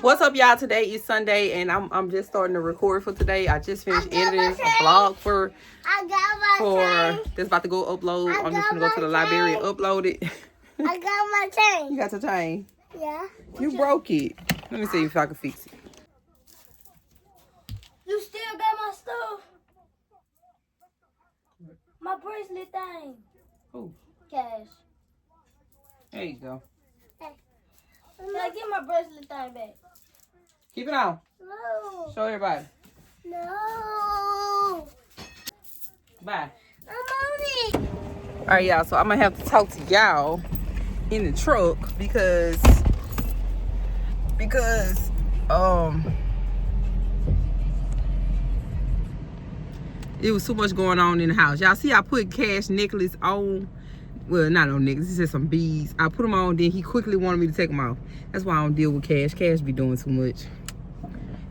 What's up, y'all? Today is Sunday, and I'm just starting to record for today. I just finished editing a vlog for that's about to go upload. I'm just gonna go to the library and upload it. I got my chain. You got your chain? Yeah. You broke it. Let me see if I can fix it. You still got my stuff? My bracelet thing. Oh, Cash. there you go. Hey. Can I get my bracelet thing back? Keep it on. No. Show everybody. No. Bye. I'm on it. All right, y'all. So I'm gonna have to talk to y'all in the truck because it was too much going on in the house. Y'all see I put Cash necklace on. Well, not on necklace, it said some beads. I put them on, then he quickly wanted me to take them off. That's why I don't deal with Cash. Cash be doing too much.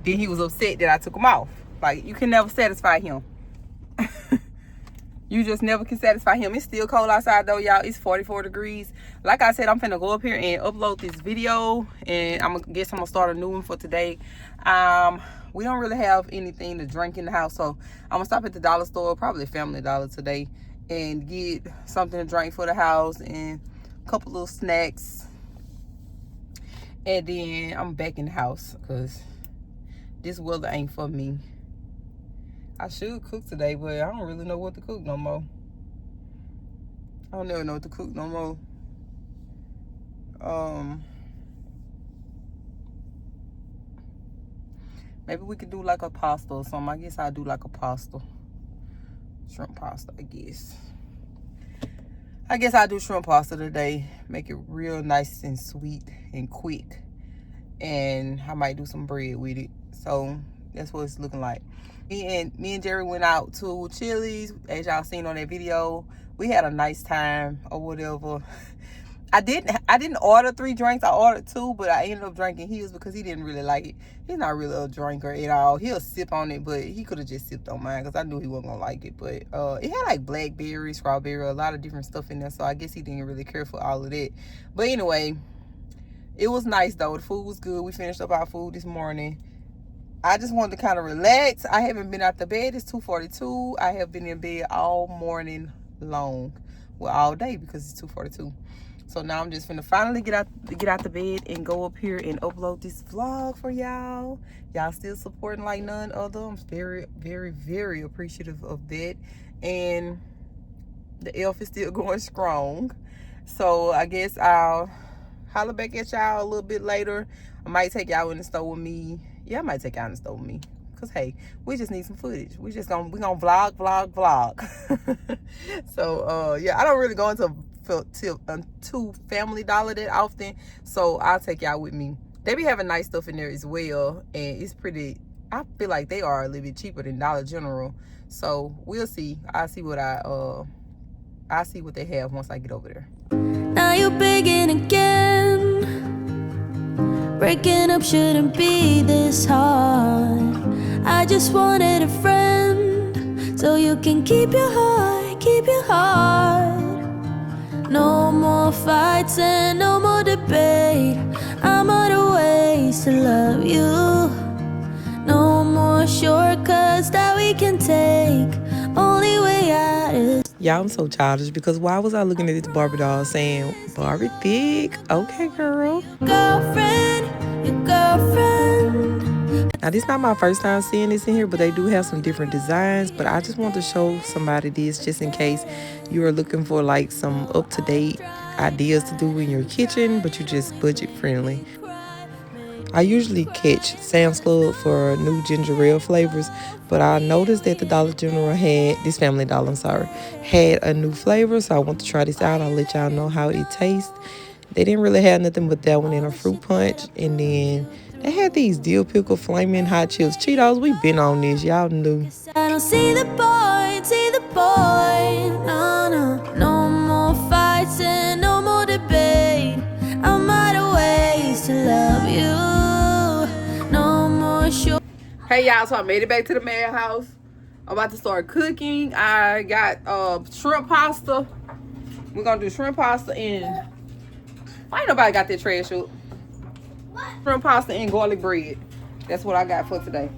Then he was upset that I took them off. Like, you can never satisfy him. You just never can satisfy him. It's still cold outside though, y'all. It's 44 degrees. Like I said, I'm finna go up here and upload this video, and I'm gonna start a new one for today. We don't really have anything to drink in the house, so I'm gonna stop at the dollar store, probably Family Dollar today, and get something to drink for the house and a couple little snacks. And then I'm back in the house because this weather ain't for me. I should cook today, but I don't really know what to cook no more. I don't never know what to cook no more. Maybe we could do like a pasta or something. I guess I'll do like a pasta. Shrimp pasta, I guess. I guess I'll do shrimp pasta today. Make it real nice and sweet and quick. And I might do some bread with it. So that's what it's looking like. Me and Jerry went out to Chili's, as y'all seen on that video. We had a nice time or whatever. I didn't order 3 drinks. I ordered 2, but I ended up drinking his because he didn't really like it. He's not really a drinker at all. He'll sip on it, but he could have just sipped on mine because I knew he wasn't gonna like it. But it had like blackberry, strawberry, a lot of different stuff in there. So I guess he didn't really care for all of that. But anyway, it was nice though. The food was good. We finished up our food this morning. I just wanted to kind of relax. I haven't been out the bed. It's 2:42. I have been in bed all morning long. Well, all day because it's 2:42. So now I'm just finna finally get out the bed and go up here and upload this vlog for y'all. Y'all still supporting like none other. I'm very, very, very appreciative of that. And the elf is still going strong. So I guess I'll holler back at y'all a little bit later. I might take y'all in the store with me. Yeah, I might take y'all in the store with me. Cause hey, we just need some footage. We gonna vlog. So yeah, I don't really go into Family Dollar that often, so I'll take y'all with me. They be having nice stuff in there as well, and it's pretty. I feel like they are a little bit cheaper than Dollar General, so we'll see. I'll see what they have once I get over there. Now you're begging again. Breaking up shouldn't be this hard. I just wanted a friend, so you can keep your heart, keep your heart. No more fights and no more debate. I'm out of ways to love you. No more shortcuts that we can take. Only way out is... Y'all, I'm so childish because why was I looking at this Barbie doll saying, Barbie thick? Okay, girl. Girlfriend, your girlfriend. Now, this is not my first time seeing this in here, but they do have some different designs. But I just want to show somebody this just in case you are looking for like some up-to-date ideas to do in your kitchen, but you just budget friendly. I usually catch Sam's Club for new ginger ale flavors, but I noticed that the Dollar General this Family Dollar, had a new flavor, so I want to try this out. I'll let y'all know how it tastes. They didn't really have nothing but that one in a fruit punch, and then they had these dill pickle flaming hot chips Cheetos. We've been on this, y'all knew. I don't see the point, no more fights and no more debate. I'm out of ways to love you, no more short. Hey y'all, so I made it back to the man house. I'm about to start cooking. I got shrimp pasta We're gonna do shrimp pasta and why ain't nobody got that trash up? Shrimp pasta and garlic bread. That's what I got for today.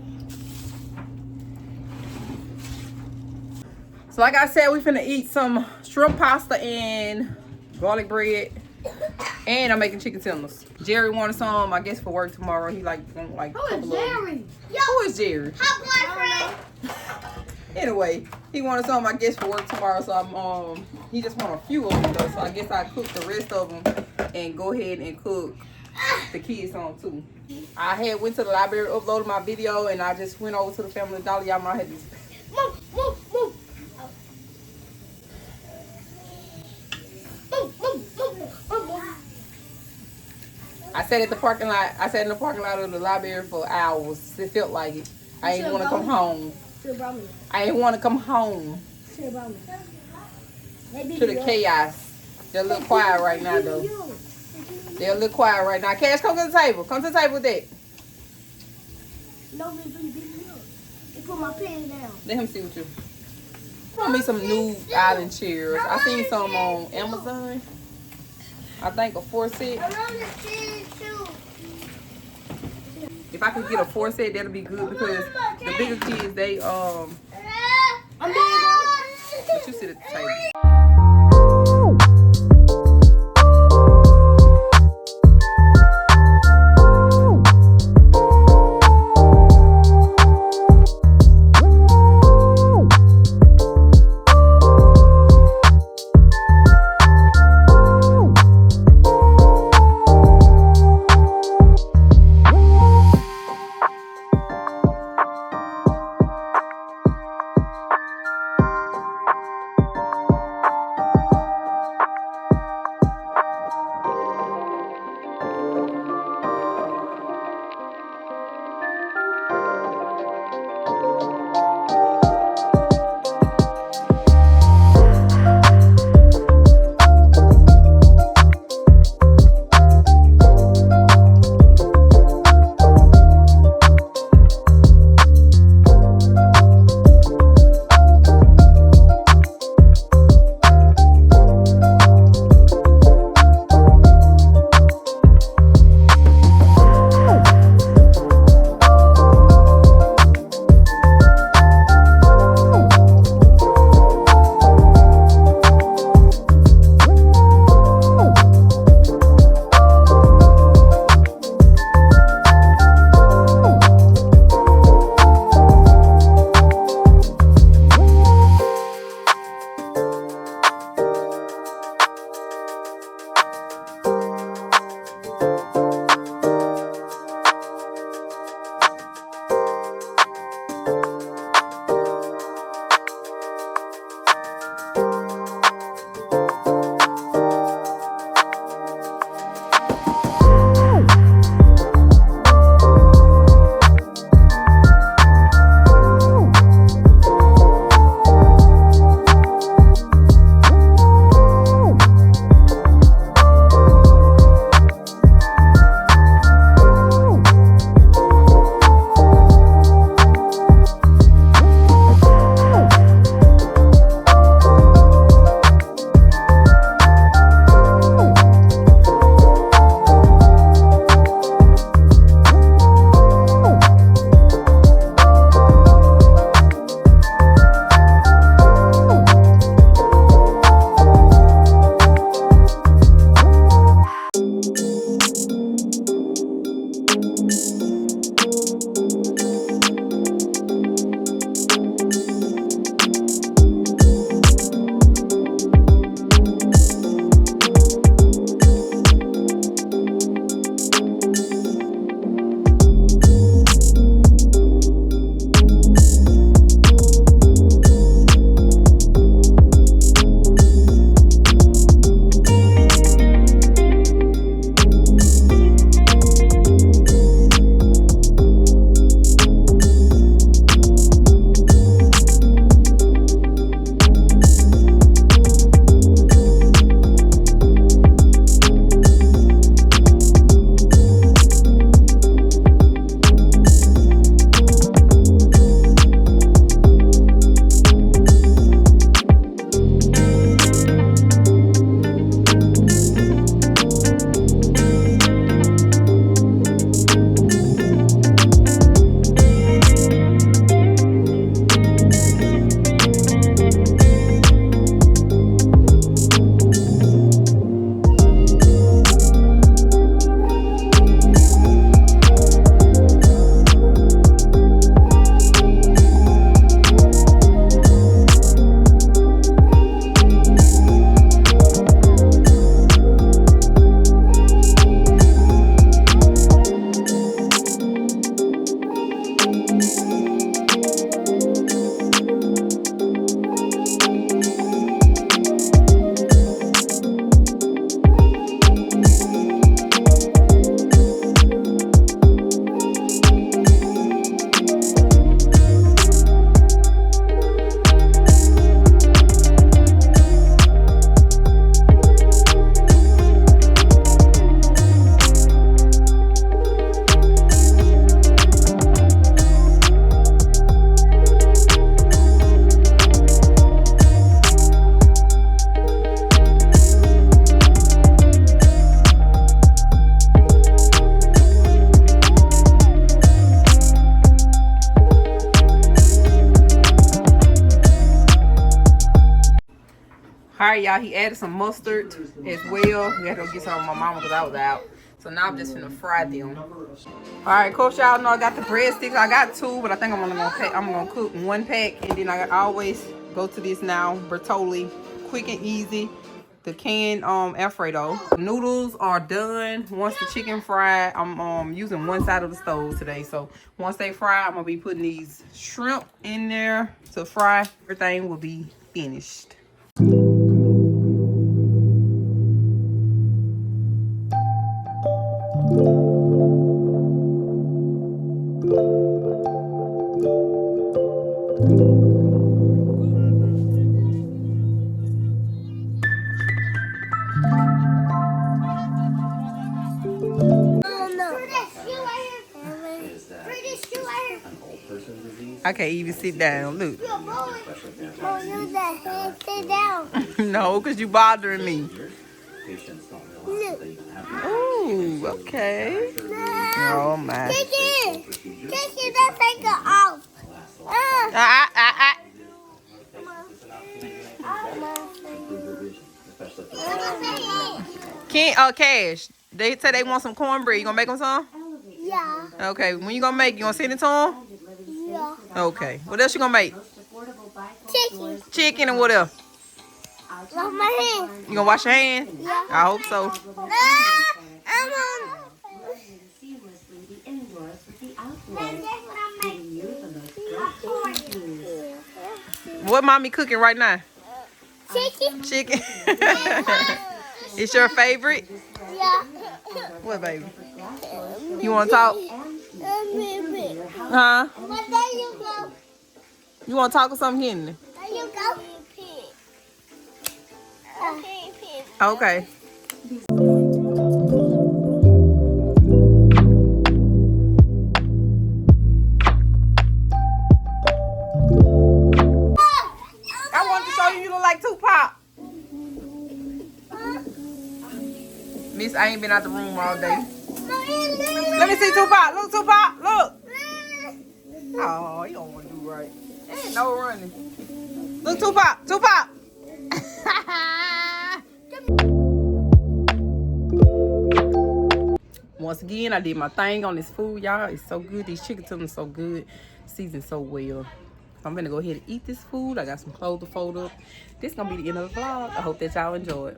So like I said, we finna eat some shrimp pasta and garlic bread. And I'm making chicken tenders. Jerry wanted some, I guess, for work tomorrow. He like Who is Jerry? Who is Jerry? Her boyfriend. Anyway, he wanted some, I guess, for work tomorrow. So I'm he just want a few of them though. So I guess I cook the rest of them and go ahead and cook the kids on too. I had went to the library, uploaded my video, and I just went over to the Family Dollar. Y'all might have this. Move. I sat at the parking lot. I sat in the parking lot of the library for hours. It felt like it. I ain't want to come home. I ain't want to come home to the chaos. They're a little quiet right now, though. They're a little quiet right now. Cash, come to the table. Come to the table with that. No, put my pen down. Let him see what you. Want me some new island chairs. I seen some on Amazon. I think a 4-set. If I could get a 4-set, that'll be good because the bigger kids, they I'm but you sit at the table. All right, y'all. He added some mustard as well. We had to go get some of my mama because I was out. So now I'm just gonna fry them. All right, course, y'all know I got the breadsticks. I got 2, but I think I'm gonna cook 1 pack, and then I always go to this now, Bertolli, quick and easy. The canned Alfredo. Noodles are done. Once the chicken fried, I'm using one side of the stove today. So once they fry, I'm gonna be putting these shrimp in there to fry. Everything will be finished. I can't even sit down. Look. Sit down. No, because you bothering me. Ooh, okay. Oh, my. Chicken, let's take it off. Cash. They said they want some cornbread. You gonna make them some? Yeah. Okay. When you gonna make? You gonna send it to them? Yeah. Okay. What else you gonna make? Chicken. Chicken and what else? Wash my hands. You gonna wash your hands? Yeah. I hope so. I'm on. What mommy cooking right now? Chicken. Chicken. It's your favorite? Yeah. What, baby? You want to talk? Huh? But there you go. You want to talk or something, Henry? There you go. Okay. I wanted to show you look like Tupac. Miss, I ain't been out the room all day. Let me see Tupac. Look, Tupac. Look. Oh, you don't want to do right. Ain't no running. Look, Tupac. Tupac. Once again, I did my thing on this food, y'all. It's so good. These chicken tenders so good. Seasoned so well. I'm gonna go ahead and eat this food. I got some clothes to fold up. This is gonna be the end of the vlog. I hope that y'all enjoy it.